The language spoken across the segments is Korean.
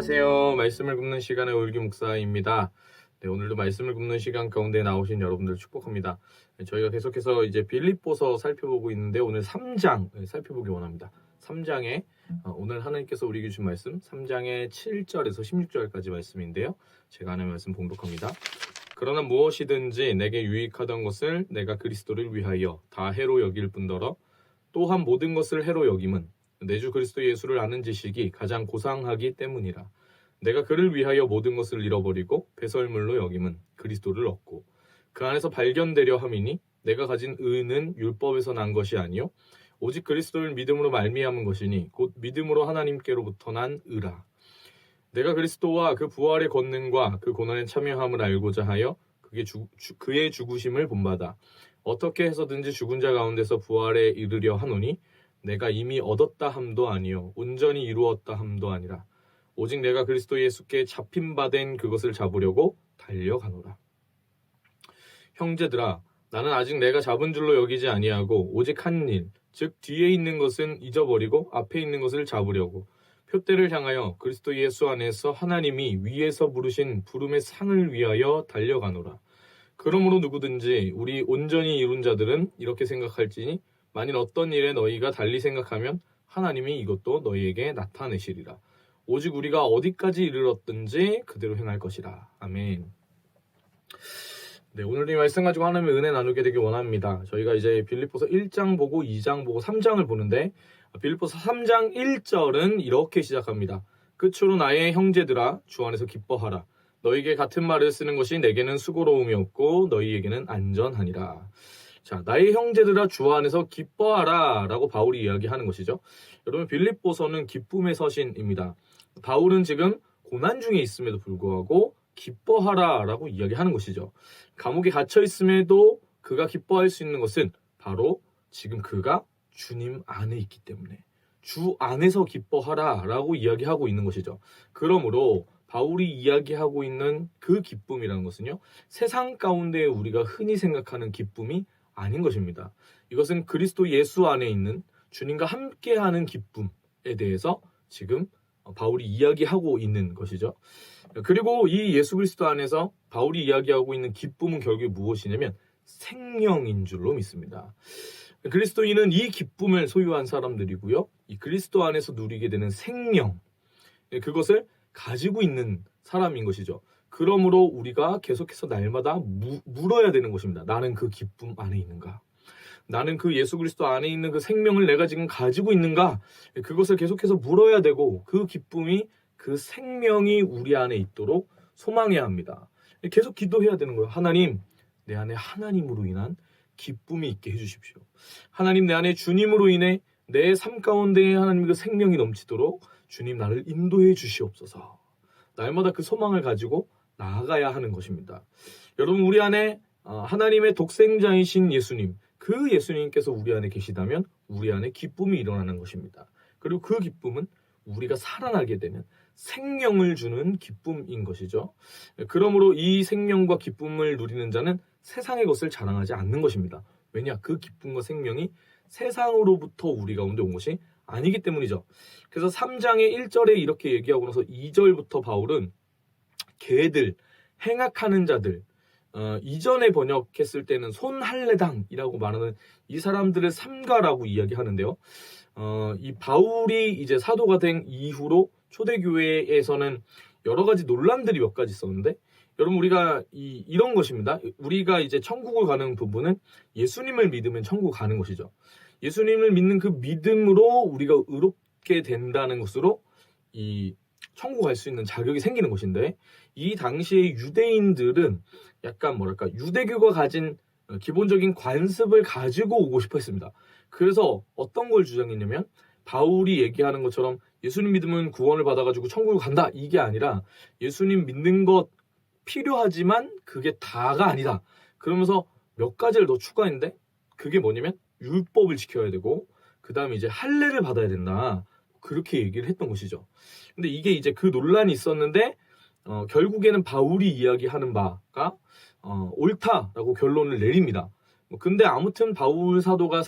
안녕하세요. 말씀을 굽는 시간의 오일기 목사입니다. 네, 오늘도 말씀을 굽는 시간 가운데 나오신 여러분들 축복합니다. 네, 저희가 계속해서 이제 빌립보서 살펴보고 있는데 오늘 3장 살펴보기 원합니다. 3장에 오늘 하나님께서 우리에게 주신 말씀 3장의 7절에서 16절까지 말씀인데요. 제가 하는 말씀 봉독합니다. 그러나 무엇이든지 내게 유익하던 것을 내가 그리스도를 위하여 다 해로 여길 뿐더러 또한 모든 것을 해로 여김은 내 주 그리스도 예수를 아는 지식이 가장 고상하기 때문이라. 내가 그를 위하여 모든 것을 잃어버리고 배설물로 여김은 그리스도를 얻고 그 안에서 발견되려 함이니 내가 가진 의는 율법에서 난 것이 아니요 오직 그리스도를 믿음으로 말미암은 것이니 곧 믿음으로 하나님께로부터 난 의라. 내가 그리스도와 그 부활의 권능과 그 고난에 참여함을 알고자 하여 그의 죽으심을 본받아 어떻게 해서든지 죽은 자 가운데서 부활에 이르려 하노니 내가 이미 얻었다 함도 아니요 온전히 이루었다 함도 아니라 오직 내가 그리스도 예수께 잡힌 바 된 그것을 잡으려고 달려가노라. 형제들아, 나는 아직 내가 잡은 줄로 여기지 아니하고 오직 한 일, 즉 뒤에 있는 것은 잊어버리고 앞에 있는 것을 잡으려고 표대를 향하여 그리스도 예수 안에서 하나님이 위에서 부르신 부름의 상을 위하여 달려가노라. 그러므로 누구든지 우리 온전히 이룬 자들은 이렇게 생각할지니 만일 어떤 일에 너희가 달리 생각하면 하나님이 이것도 너희에게 나타내시리라. 오직 우리가 어디까지 이르렀든지 그대로 행할 것이라. 아멘. 네, 오늘 이 말씀 가지고 하나님의 은혜 나누게 되길 원합니다. 저희가 이제 빌립보서 1장 보고 2장 보고 3장을 보는데 빌립보서 3장 1절은 이렇게 시작합니다. 끝으로 나의 형제들아 주 안에서 기뻐하라. 너희에게 같은 말을 쓰는 것이 내게는 수고로움이 없고 너희에게는 안전하니라. 자, 나의 형제들아 주 안에서 기뻐하라 라고 바울이 이야기하는 것이죠. 여러분 빌립보서는 기쁨의 서신입니다. 바울은 지금 고난 중에 있음에도 불구하고 기뻐하라 라고 이야기하는 것이죠. 감옥에 갇혀 있음에도 그가 기뻐할 수 있는 것은 바로 지금 그가 주님 안에 있기 때문에 주 안에서 기뻐하라 라고 이야기하고 있는 것이죠. 그러므로 바울이 이야기하고 있는 그 기쁨이라는 것은요, 세상 가운데 우리가 흔히 생각하는 기쁨이 아닌 것입니다. 이것은 그리스도 예수 안에 있는 주님과 함께하는 기쁨에 대해서 지금 바울이 이야기하고 있는 것이죠. 그리고 이 예수 그리스도 안에서 바울이 이야기하고 있는 기쁨은 결국에 무엇이냐면 생명인 줄로 믿습니다. 그리스도인은 이 기쁨을 소유한 사람들이고요. 이 그리스도 안에서 누리게 되는 생명, 그것을 가지고 있는 사람인 것이죠. 그러므로 우리가 계속해서 날마다 물어야 되는 것입니다. 나는 그 기쁨 안에 있는가? 나는 그 예수 그리스도 안에 있는 그 생명을 내가 지금 가지고 있는가? 그것을 계속해서 물어야 되고 그 기쁨이 그 생명이 우리 안에 있도록 소망해야 합니다. 계속 기도해야 되는 거예요. 하나님, 내 안에 하나님으로 인한 기쁨이 있게 해주십시오. 하나님, 내 안에 주님으로 인해 내 삶 가운데 하나님의 그 생명이 넘치도록 주님 나를 인도해 주시옵소서. 날마다 그 소망을 가지고 나아가야 하는 것입니다. 여러분 우리 안에 하나님의 독생자이신 예수님, 그 예수님께서 우리 안에 계시다면 우리 안에 기쁨이 일어나는 것입니다. 그리고 그 기쁨은 우리가 살아나게 되는 생명을 주는 기쁨인 것이죠. 그러므로 이 생명과 기쁨을 누리는 자는 세상의 것을 자랑하지 않는 것입니다. 왜냐? 그 기쁨과 생명이 세상으로부터 우리 가운데 온 것이 아니기 때문이죠. 그래서 3장의 1절에 이렇게 얘기하고 나서 2절부터 바울은 개들, 행악하는 자들, 이전에 번역했을 때는 손할례당이라고 말하는 이 사람들을 삼가라고 이야기하는데요. 이 바울이 이제 사도가 된 이후로 초대교회에서는 여러 가지 논란들이 몇 가지 있었는데, 여러분 우리가 이런 것입니다. 우리가 이제 천국을 가는 부분은 예수님을 믿으면 천국 가는 것이죠. 예수님을 믿는 그 믿음으로 우리가 의롭게 된다는 것으로 이 천국 갈 수 있는 자격이 생기는 것인데, 이 당시의 유대인들은 약간 유대교가 가진 기본적인 관습을 가지고 오고 싶어 했습니다. 그래서 어떤 걸 주장했냐면 바울이 얘기하는 것처럼 예수님 믿으면 구원을 받아가지고 천국을 간다, 이게 아니라 예수님 믿는 것 필요하지만 그게 다가 아니다. 그러면서 몇 가지를 더 추가했는데 그게 뭐냐면 율법을 지켜야 되고 그 다음에 이제 할례를 받아야 된다. 그렇게 얘기를 했던 것이죠. 근데 이게 이제 그 논란이 있었는데 결국에는 바울이 이야기하는 바가 옳다라고 결론을 내립니다. 근데 아무튼 바울 사도가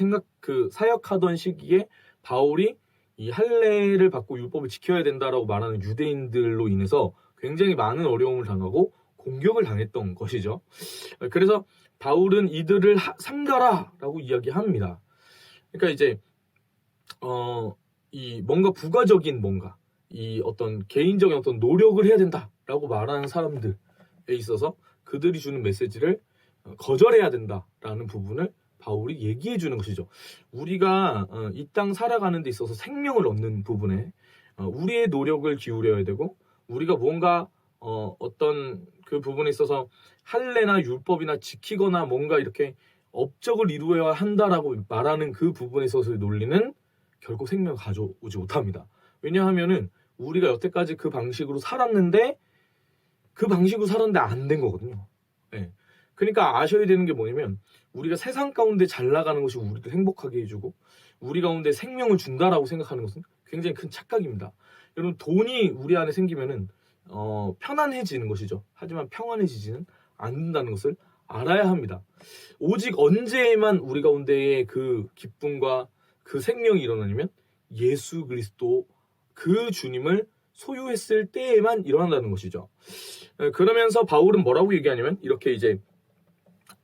사역하던 시기에 바울이 이 할례를 받고 율법을 지켜야 된다라고 말하는 유대인들로 인해서 굉장히 많은 어려움을 당하고 공격을 당했던 것이죠. 그래서 바울은 이들을 삼가라라고 이야기합니다. 그러니까 이제 이 뭔가 부가적인 뭔가 이 어떤 개인적인 어떤 노력을 해야 된다라고 말하는 사람들에 있어서 그들이 주는 메시지를 거절해야 된다라는 부분을 바울이 얘기해 주는 것이죠. 우리가 이 땅 살아가는 데 있어서 생명을 얻는 부분에 우리의 노력을 기울여야 되고, 우리가 뭔가 어떤 그 부분에 있어서 할례나 율법이나 지키거나 뭔가 이렇게 업적을 이루어야 한다라고 말하는 그 부분에 있어서의 논리는 결국 생명을 가져오지 못합니다. 왜냐하면은 우리가 여태까지 그 방식으로 살았는데 안 된 거거든요. 네. 그러니까 아셔야 되는 게 뭐냐면, 우리가 세상 가운데 잘 나가는 것이 우리를 행복하게 해주고 우리 가운데 생명을 준다라고 생각하는 것은 굉장히 큰 착각입니다. 여러분, 돈이 우리 안에 생기면은 편안해지는 것이죠. 하지만 평안해지지는 않는다는 것을 알아야 합니다. 오직 언제에만 우리 가운데에 그 기쁨과 그 생명이 일어나냐면 예수 그리스도 그 주님을 소유했을 때에만 일어난다는 것이죠. 그러면서 바울은 뭐라고 얘기하냐면, 이렇게 이제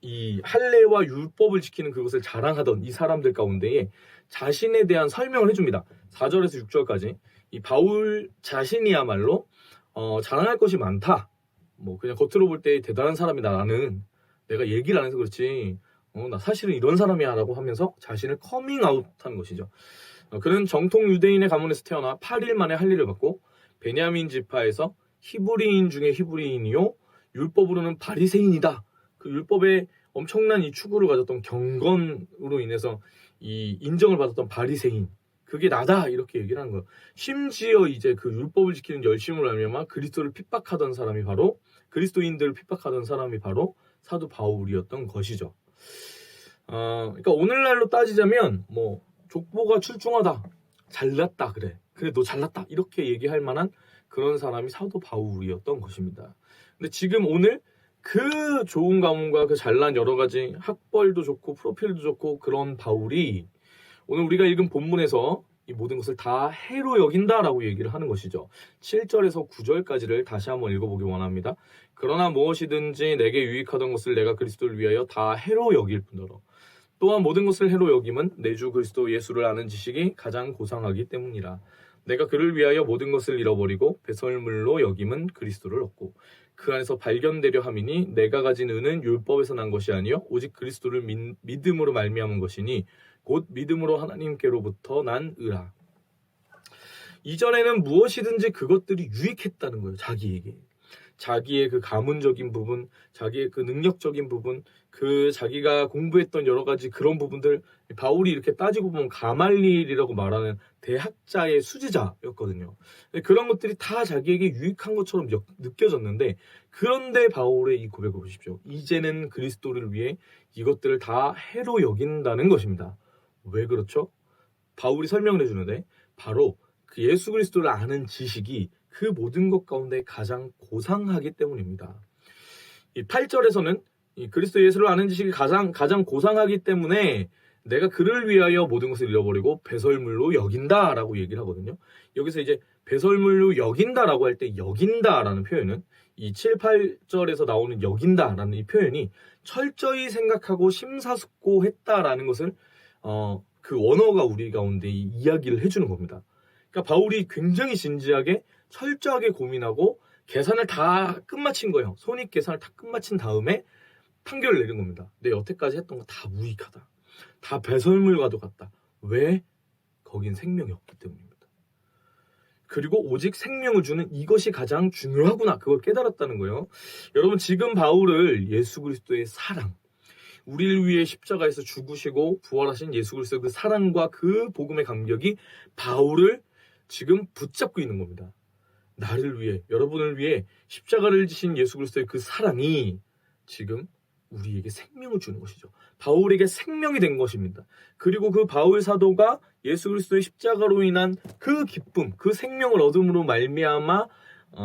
이 할례와 율법을 지키는 그것을 자랑하던 이 사람들 가운데에 자신에 대한 설명을 해줍니다. 4절에서 6절까지 이 바울 자신이야말로 자랑할 것이 많다. 뭐 그냥 겉으로 볼 때 대단한 사람이다. 나는 내가 얘기를 안 해서 그렇지 나 사실은 이런 사람이야 라고 하면서 자신을 커밍아웃한 것이죠. 그는 정통 유대인의 가문에서 태어나 8일 만에 할례를 받고 베냐민 지파에서 히브리인 중에 히브리인이요 율법으로는 바리새인이다. 그 율법에 엄청난 이 추구를 가졌던 경건으로 인해서 이 인정을 받았던 바리새인, 그게 나다 이렇게 얘기를 하는 거예요. 심지어 이제 그 율법을 지키는 열심으로 알미암아 그리스도인들을 핍박하던 사람이 바로 사도 바울이었던 것이죠. 그러니까 오늘날로 따지자면 뭐 족보가 출중하다, 잘났다, 그래 너 잘났다 이렇게 얘기할 만한 그런 사람이 사도 바울이었던 것입니다. 근데 지금 오늘 그 좋은 가문과 그 잘난 여러 가지 학벌도 좋고 프로필도 좋고 그런 바울이 오늘 우리가 읽은 본문에서 이 모든 것을 다 해로 여긴다라고 얘기를 하는 것이죠. 7절에서 9절까지를 다시 한번 읽어보기 원합니다. 그러나 무엇이든지 내게 유익하던 것을 내가 그리스도를 위하여 다 해로 여길 뿐더러 또한 모든 것을 해로 여김은 내 주 그리스도 예수를 아는 지식이 가장 고상하기 때문이라. 내가 그를 위하여 모든 것을 잃어버리고 배설물로 여김은 그리스도를 얻고 그 안에서 발견되려 함이니 내가 가진 은은 율법에서 난 것이 아니요 오직 그리스도를 믿음으로 말미암은 것이니 곧 믿음으로 하나님께로부터 난 의라. 이전에는 무엇이든지 그것들이 유익했다는 거예요. 자기의 그 가문적인 부분, 자기의 그 능력적인 부분, 그 자기가 공부했던 여러 가지 그런 부분들, 바울이 이렇게 따지고 보면 가말리엘이라고 말하는 대학자의 수제자였거든요. 그런 것들이 다 자기에게 유익한 것처럼 느껴졌는데, 그런데 바울의 이 고백을 보십시오. 이제는 그리스도를 위해 이것들을 다 해로 여긴다는 것입니다. 왜 그렇죠? 바울이 설명을 해주는데, 바로 그 예수 그리스도를 아는 지식이 그 모든 것 가운데 가장 고상하기 때문입니다. 이 8절에서는 이 그리스도 예수를 아는 지식이 가장 고상하기 때문에 내가 그를 위하여 모든 것을 잃어버리고 배설물로 여긴다라고 얘기를 하거든요. 여기서 이제 배설물로 여긴다라고 할 때 여긴다라는 표현은 이 7, 8절에서 나오는 여긴다라는 이 표현이 철저히 생각하고 심사숙고했다라는 것을 그 원어가 우리 가운데 이야기를 해주는 겁니다. 그러니까 바울이 굉장히 진지하게 철저하게 고민하고 계산을 다 끝마친 거예요. 손익 계산을 다 끝마친 다음에 판결을 내린 겁니다. 내 여태까지 했던 거 다 무익하다. 다 배설물과도 같다. 왜? 거긴 생명이 없기 때문입니다. 그리고 오직 생명을 주는 이것이 가장 중요하구나. 그걸 깨달았다는 거예요. 여러분, 지금 바울을 예수 그리스도의 사랑, 우리를 위해 십자가에서 죽으시고 부활하신 예수 그리스도의 그 사랑과 그 복음의 감격이 바울을 지금 붙잡고 있는 겁니다. 나를 위해, 여러분을 위해 십자가를 지신 예수 그리스도의 그 사랑이 지금 우리에게 생명을 주는 것이죠. 바울에게 생명이 된 것입니다. 그리고 그 바울 사도가 예수 그리스도의 십자가로 인한 그 기쁨, 그 생명을 얻음으로 말미암아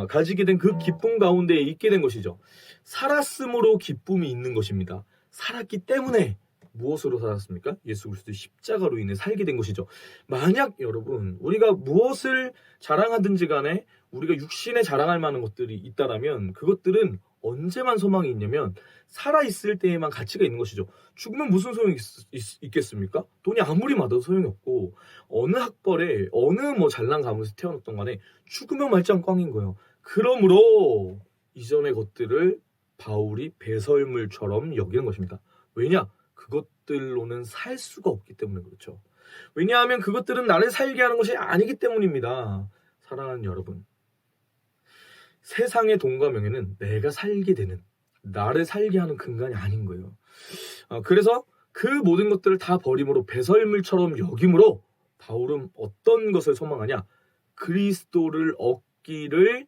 가지게 된 그 기쁨 가운데 있게 된 것이죠. 살았으므로 기쁨이 있는 것입니다. 살았기 때문에 무엇으로 살았습니까? 예수 그리스도의 십자가로 인해 살게 된 것이죠. 만약 여러분 우리가 무엇을 자랑하든지 간에 우리가 육신에 자랑할 만한 것들이 있다라면 그것들은 언제만 소망이 있냐면 살아있을 때에만 가치가 있는 것이죠. 죽으면 무슨 소용이 있겠습니까? 돈이 아무리 많아도 소용이 없고 어느 학벌에 어느 뭐 잘난 가문에서 태어났던 간에 죽으면 말짱 꽝인 거예요. 그러므로 이전의 것들을 바울이 배설물처럼 여기는 것입니다. 왜냐? 그것들로는 살 수가 없기 때문에 그렇죠. 왜냐하면 그것들은 나를 살게 하는 것이 아니기 때문입니다. 사랑하는 여러분, 세상의 돈과 명예는 내가 살게 되는, 나를 살게 하는 근간이 아닌 거예요. 그래서 그 모든 것들을 다 버림으로 배설물처럼 여김으로 바울은 어떤 것을 소망하냐? 그리스도를 얻기를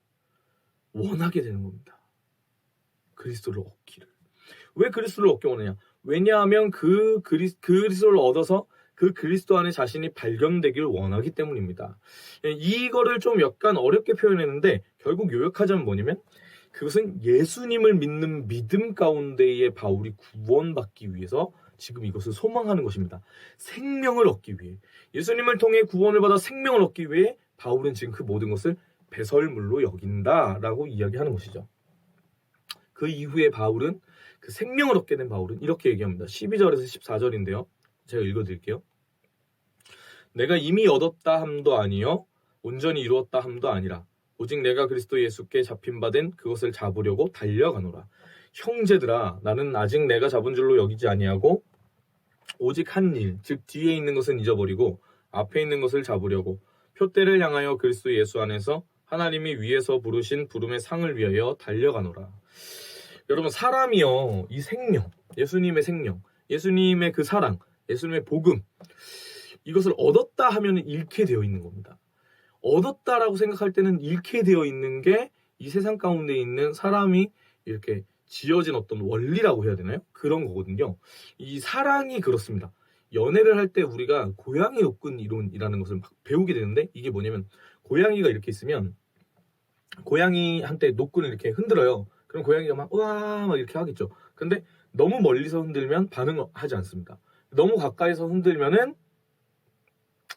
원하게 되는 겁니다. 그리스도를 얻기를. 왜 그리스도를 얻기 원하냐? 왜냐하면 그 그리스도를 얻어서 그 그리스도 안에 자신이 발견되길 원하기 때문입니다. 이거를 좀 약간 어렵게 표현했는데 결국 요약하자면 뭐냐면 그것은 예수님을 믿는 믿음 가운데에 바울이 구원받기 위해서 지금 이것을 소망하는 것입니다. 생명을 얻기 위해, 예수님을 통해 구원을 받아 생명을 얻기 위해 바울은 지금 그 모든 것을 배설물로 여긴다라고 이야기하는 것이죠. 그 이후에 바울은 그 생명을 얻게 된 바울은 이렇게 얘기합니다. 12절에서 14절인데요. 제가 읽어드릴게요. 내가 이미 얻었다 함도 아니요 온전히 이루었다 함도 아니라 오직 내가 그리스도 예수께 잡힌 바 된 그것을 잡으려고 달려가노라. 형제들아, 나는 아직 내가 잡은 줄로 여기지 아니하고 오직 한 일, 즉 뒤에 있는 것은 잊어버리고 앞에 있는 것을 잡으려고 표대를 향하여 그리스도 예수 안에서 하나님이 위에서 부르신 부름의 상을 위하여 달려가노라. 여러분, 사람이요, 이 생명, 예수님의 생명, 예수님의 그 사랑, 예수님의 복음, 이것을 얻었다 하면 잃게 되어 있는 겁니다. 얻었다라고 생각할 때는 잃게 되어 있는 게 이 세상 가운데 있는 사람이 이렇게 지어진 어떤 원리라고 해야 되나요? 그런 거거든요. 이 사랑이 그렇습니다. 연애를 할 때 우리가 고양이 노끈 이론이라는 것을 막 배우게 되는데 이게 뭐냐면 고양이가 이렇게 있으면 고양이한테 노끈을 이렇게 흔들어요. 그럼 고양이가 막 우와 막 이렇게 하겠죠. 근데 너무 멀리서 흔들면 반응하지 않습니다. 너무 가까이서 흔들면은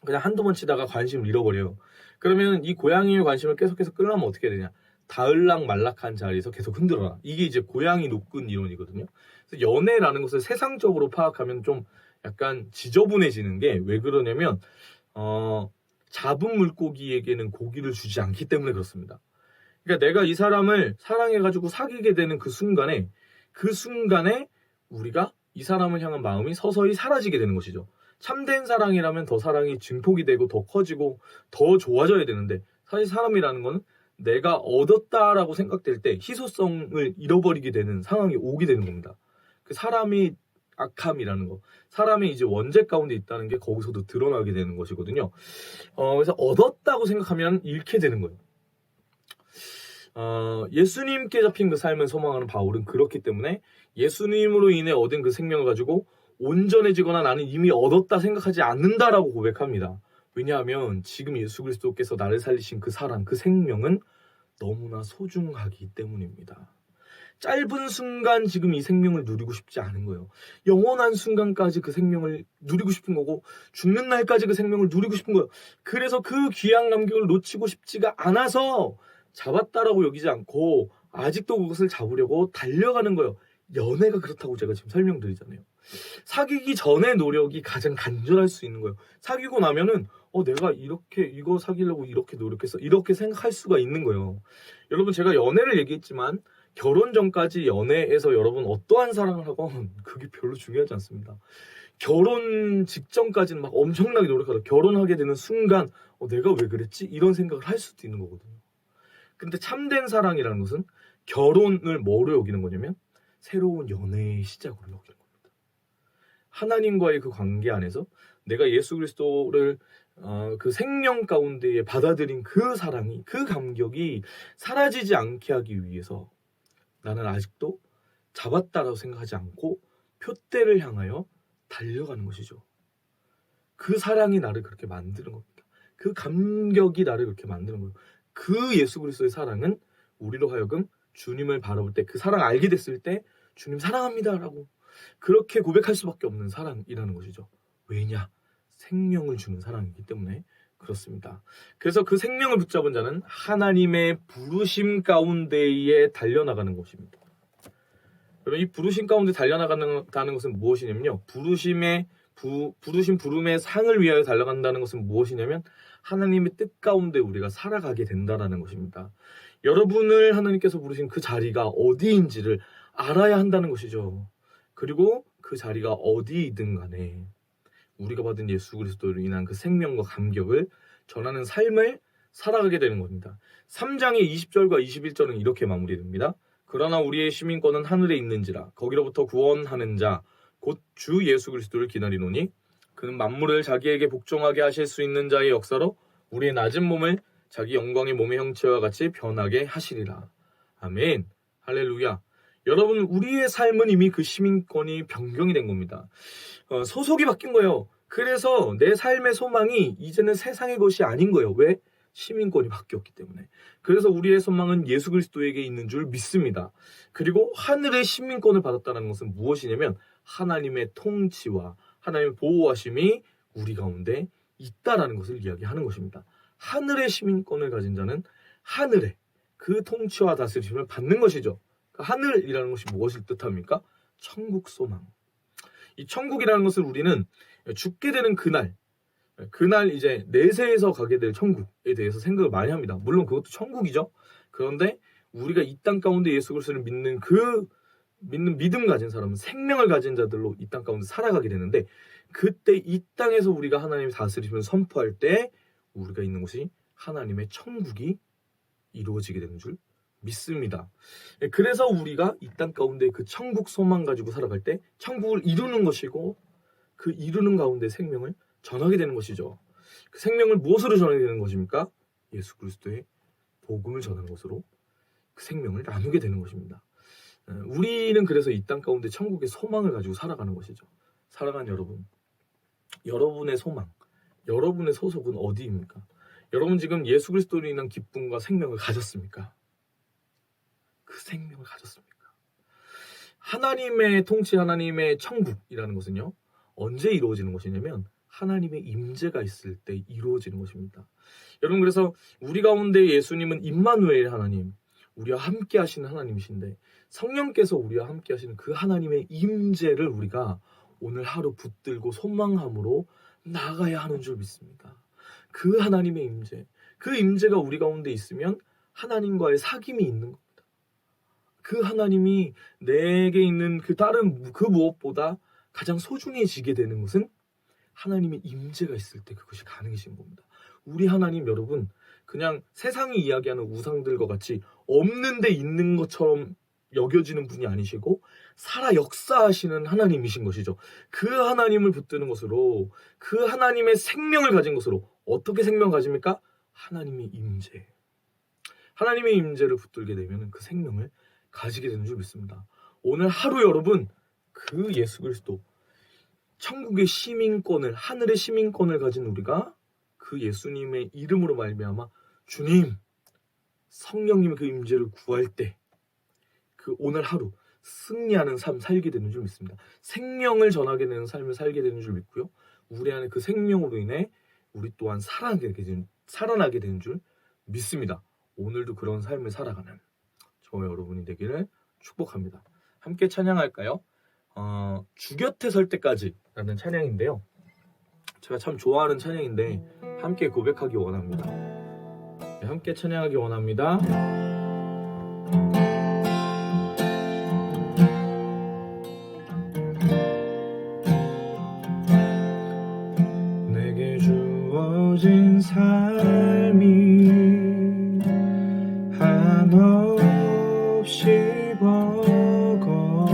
그냥 한두 번 치다가 관심을 잃어버려요. 그러면 이 고양이의 관심을 계속해서 끌려면 어떻게 해야 되냐? 닿을락 말락한 자리에서 계속 흔들어라. 이게 이제 고양이 노끈 이론이거든요. 그래서 연애라는 것을 세상적으로 파악하면 좀 약간 지저분해지는 게 왜 그러냐면 잡은 물고기에게는 고기를 주지 않기 때문에 그렇습니다. 그러니까 내가 이 사람을 사랑해가지고 사귀게 되는 그 순간에 우리가 이 사람을 향한 마음이 서서히 사라지게 되는 것이죠. 참된 사랑이라면 더 사랑이 증폭이 되고 더 커지고 더 좋아져야 되는데 사실 사람이라는 거는 내가 얻었다라고 생각될 때 희소성을 잃어버리게 되는 상황이 오게 되는 겁니다. 그 사람이 악함이라는 거, 사람이 이제 원죄 가운데 있다는 게 거기서도 드러나게 되는 것이거든요. 그래서 얻었다고 생각하면 잃게 되는 거예요. 예수님께 잡힌 그 삶을 소망하는 바울은 그렇기 때문에 예수님으로 인해 얻은 그 생명을 가지고 온전해지거나 나는 이미 얻었다 생각하지 않는다라고 고백합니다. 왜냐하면 지금 예수 그리스도께서 나를 살리신 그 사랑, 그 생명은 너무나 소중하기 때문입니다. 짧은 순간 지금 이 생명을 누리고 싶지 않은 거예요. 영원한 순간까지 그 생명을 누리고 싶은 거고 죽는 날까지 그 생명을 누리고 싶은 거예요. 그래서 그 귀한 감격을 놓치고 싶지가 않아서 잡았다라고 여기지 않고 아직도 그것을 잡으려고 달려가는 거예요. 연애가 그렇다고 제가 지금 설명드리잖아요. 사귀기 전의 노력이 가장 간절할 수 있는 거예요. 사귀고 나면은 내가 이거 사귀려고 이렇게 노력했어 이렇게 생각할 수가 있는 거예요. 여러분, 제가 연애를 얘기했지만 결혼 전까지 연애에서 여러분 어떠한 사랑을 하건 그게 별로 중요하지 않습니다. 결혼 직전까지는 막 엄청나게 노력하다 결혼하게 되는 순간 내가 왜 그랬지? 이런 생각을 할 수도 있는 거거든요. 근데 참된 사랑이라는 것은 결혼을 뭐로 여기는 거냐면 새로운 연애의 시작으로 여기는 겁니다. 하나님과의 그 관계 안에서 내가 예수 그리스도를 그 생명 가운데에 받아들인 그 사랑이, 그 감격이 사라지지 않게 하기 위해서 나는 아직도 잡았다라고 생각하지 않고 표대를 향하여 달려가는 것이죠. 그 사랑이 나를 그렇게 만드는 겁니다. 그 감격이 나를 그렇게 만드는 거예요. 그 예수 그리스도의 사랑은 우리로 하여금 주님을 바라볼 때 그 사랑 알게 됐을 때 주님 사랑합니다라고 그렇게 고백할 수밖에 없는 사랑이라는 것이죠. 왜냐? 생명을 주는 사랑이기 때문에 그렇습니다. 그래서 그 생명을 붙잡은 자는 하나님의 부르심 가운데에 달려나가는 것입니다. 여러분, 이 부르심 가운데 달려나간다는 것은 무엇이냐면요. 부르심 부름의 상을 위하여 달려간다는 것은 무엇이냐면 하나님의 뜻 가운데 우리가 살아가게 된다는 것입니다. 여러분을 하나님께서 부르신 그 자리가 어디인지를 알아야 한다는 것이죠. 그리고 그 자리가 어디이든 간에 우리가 받은 예수 그리스도로 인한 그 생명과 감격을 전하는 삶을 살아가게 되는 겁니다. 3장의 20절과 21절은 이렇게 마무리됩니다. 그러나 우리의 시민권은 하늘에 있는지라 거기로부터 구원하는 자 곧 주 예수 그리스도를 기다리노니 그는 만물을 자기에게 복종하게 하실 수 있는 자의 역사로 우리의 낮은 몸을 자기 영광의 몸의 형체와 같이 변하게 하시리라. 아멘. 할렐루야. 여러분, 우리의 삶은 이미 그 시민권이 변경이 된 겁니다. 소속이 바뀐 거예요. 그래서 내 삶의 소망이 이제는 세상의 것이 아닌 거예요. 왜? 시민권이 바뀌었기 때문에. 그래서 우리의 소망은 예수 그리스도에게 있는 줄 믿습니다. 그리고 하늘의 시민권을 받았다는 것은 무엇이냐면 하나님의 통치와 하나님의 보호하심이 우리 가운데 있다라는 것을 이야기하는 것입니다. 하늘의 시민권을 가진 자는 하늘의 그 통치와 다스림을 받는 것이죠. 하늘이라는 것이 무엇을 뜻합니까? 천국 소망. 이 천국이라는 것을 우리는 죽게 되는 그날 이제 내세에서 가게 될 천국에 대해서 생각을 많이 합니다. 물론 그것도 천국이죠. 그런데 우리가 이 땅 가운데 예수 그리스도를 믿는 믿음 가진 사람은 생명을 가진 자들로 이 땅 가운데 살아가게 되는데 그때 이 땅에서 우리가 하나님의 다스림을 선포할 때 우리가 있는 곳이 하나님의 천국이 이루어지게 되는 줄 믿습니다. 그래서 우리가 이 땅 가운데 그 천국 소망 가지고 살아갈 때 천국을 이루는 것이고 그 이루는 가운데 생명을 전하게 되는 것이죠. 그 생명을 무엇으로 전하게 되는 것입니까? 예수 그리스도의 복음을 전하는 것으로 그 생명을 나누게 되는 것입니다. 우리는 그래서 이 땅 가운데 천국의 소망을 가지고 살아가는 것이죠. 사랑하는 여러분, 여러분의 소망, 여러분의 소속은 어디입니까? 여러분 지금 예수 그리스도로 인한 기쁨과 생명을 가졌습니까? 그 생명을 가졌습니까? 하나님의 통치, 하나님의 천국이라는 것은요, 언제 이루어지는 것이냐면 하나님의 임재가 있을 때 이루어지는 것입니다. 여러분, 그래서 우리 가운데 예수님은 임마누엘 하나님, 우리와 함께 하시는 하나님이신데 성령께서 우리와 함께 하시는 그 하나님의 임재를 우리가 오늘 하루 붙들고 소망함으로 나가야 하는 줄 믿습니다. 그 하나님의 임재, 그 임재가 우리 가운데 있으면 하나님과의 사귐이 있는 겁니다. 그 하나님이 내게 있는 그 다른 그 무엇보다 가장 소중해지게 되는 것은 하나님의 임재가 있을 때 그것이 가능해진 겁니다. 우리 하나님 여러분, 그냥 세상이 이야기하는 우상들과 같이 없는데 있는 것처럼 여겨지는 분이 아니시고 살아 역사하시는 하나님이신 것이죠. 그 하나님을 붙드는 것으로, 그 하나님의 생명을 가진 것으로, 어떻게 생명을 가집니까? 하나님의 임재. 하나님의 임재를 붙들게 되면 그 생명을 가지게 되는 줄 믿습니다. 오늘 하루 여러분, 그 예수 그리스도, 천국의 시민권을, 하늘의 시민권을 가진 우리가 그 예수님의 이름으로 말미암아 주님, 성령님의 그 임재를 구할 때 그 오늘 하루 승리하는 삶 살게 되는 줄 믿습니다. 생명을 전하게 되는 삶을 살게 되는 줄 믿고요. 우리 안에 그 생명으로 인해 우리 또한 살아나게 되는 줄 믿습니다. 오늘도 그런 삶을 살아가는 저와 여러분이 되기를 축복합니다. 함께 찬양할까요? 주 곁에 설 때까지 라는 찬양인데요. 제가 참 좋아하는 찬양인데 함께 고백하기 원합니다. 네, 함께 찬양하기 원합니다. 내게 주어진 삶이 한없이 버거워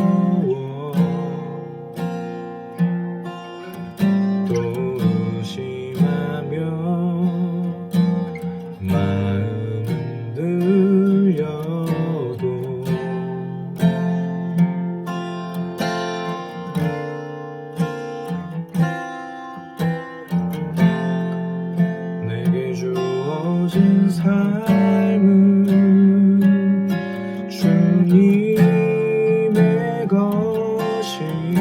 또 의심하며 마음은 들려도 내게 주어진 삶은 주님의 것이니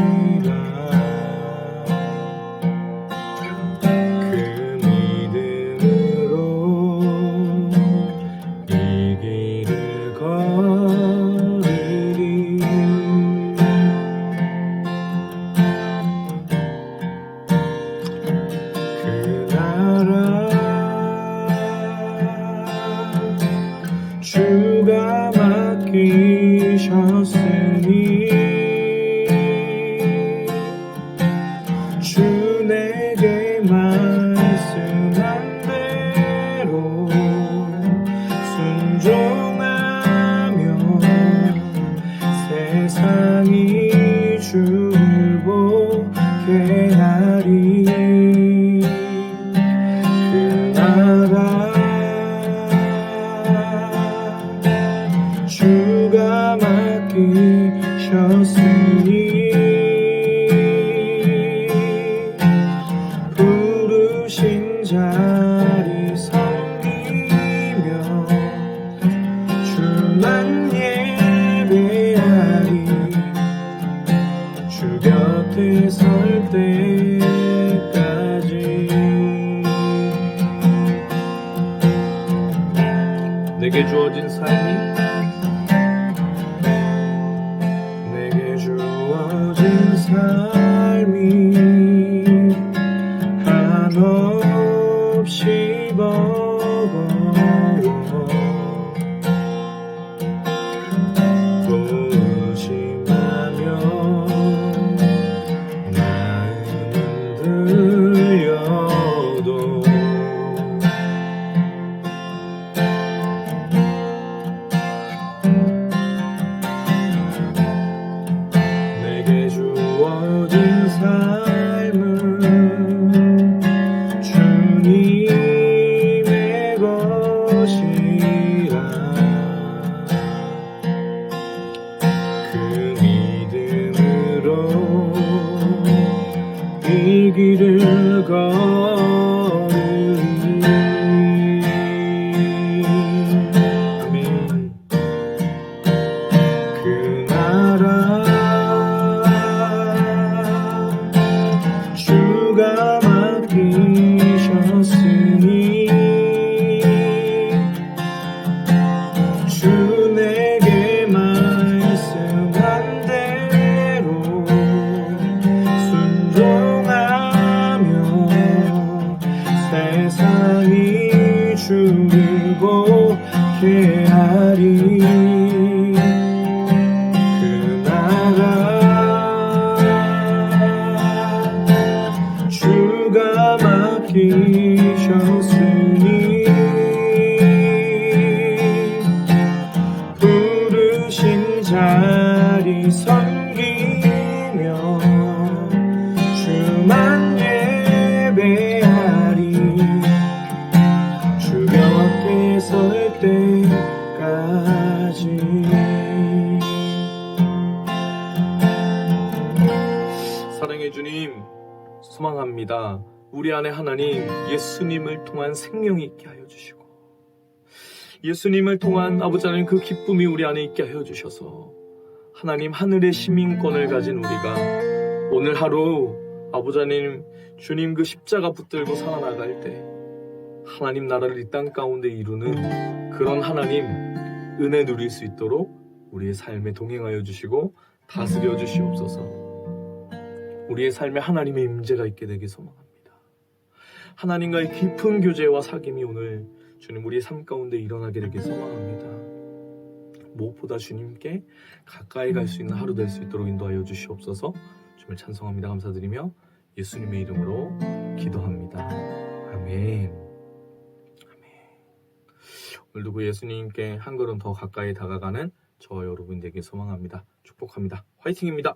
자리 섬기며 주만 예배하리 주 곁에 설 때까지 내게 주어진 삶이 한없이 버거워 또 의심하며 마음은 들려도 내게 주어진 삶은 주님의 것이라 그 믿음으로 이 길을 걸으리 아멘. 그 나라 주가 맡기셨으니 주 내게 말씀한 대로 순종하며 세상이 주를 보게 하리 그 나라 주가 맡기셨으니 부르신 자리 섬기며 주만 예배하리 주 곁에 설 때까지 사랑해 주님 소망합니다. 우리 안에 하나님 예수님을 통한 생명이 있게 하여 주시고 예수님을 통한 아버지 하나님 그 기쁨이 우리 안에 있게 하여 주셔서 하나님 하늘의 시민권을 가진 우리가 오늘 하루 아버지 하나님 주님 그 십자가 붙들고 살아나갈 때 하나님 나라를 이 땅 가운데 이루는 그런 하나님 은혜 누릴 수 있도록 우리의 삶에 동행하여 주시고 다스려 주시옵소서. 우리의 삶에 하나님의 임재가 있게 되기 소망합니다. 하나님과의 깊은 교제와 사귐이 오늘 주님 우리의 삶 가운데 일어나게 되기 소망합니다. 무엇보다 주님께 가까이 갈 수 있는 하루 될 수 있도록 인도하여 주시옵소서. 주님을 찬송합니다. 감사드리며 예수님의 이름으로 기도합니다. 아멘. 오늘도 그 예수님께 한 걸음 더 가까이 다가가는 저와 여러분 되길 소망합니다. 축복합니다. 화이팅입니다.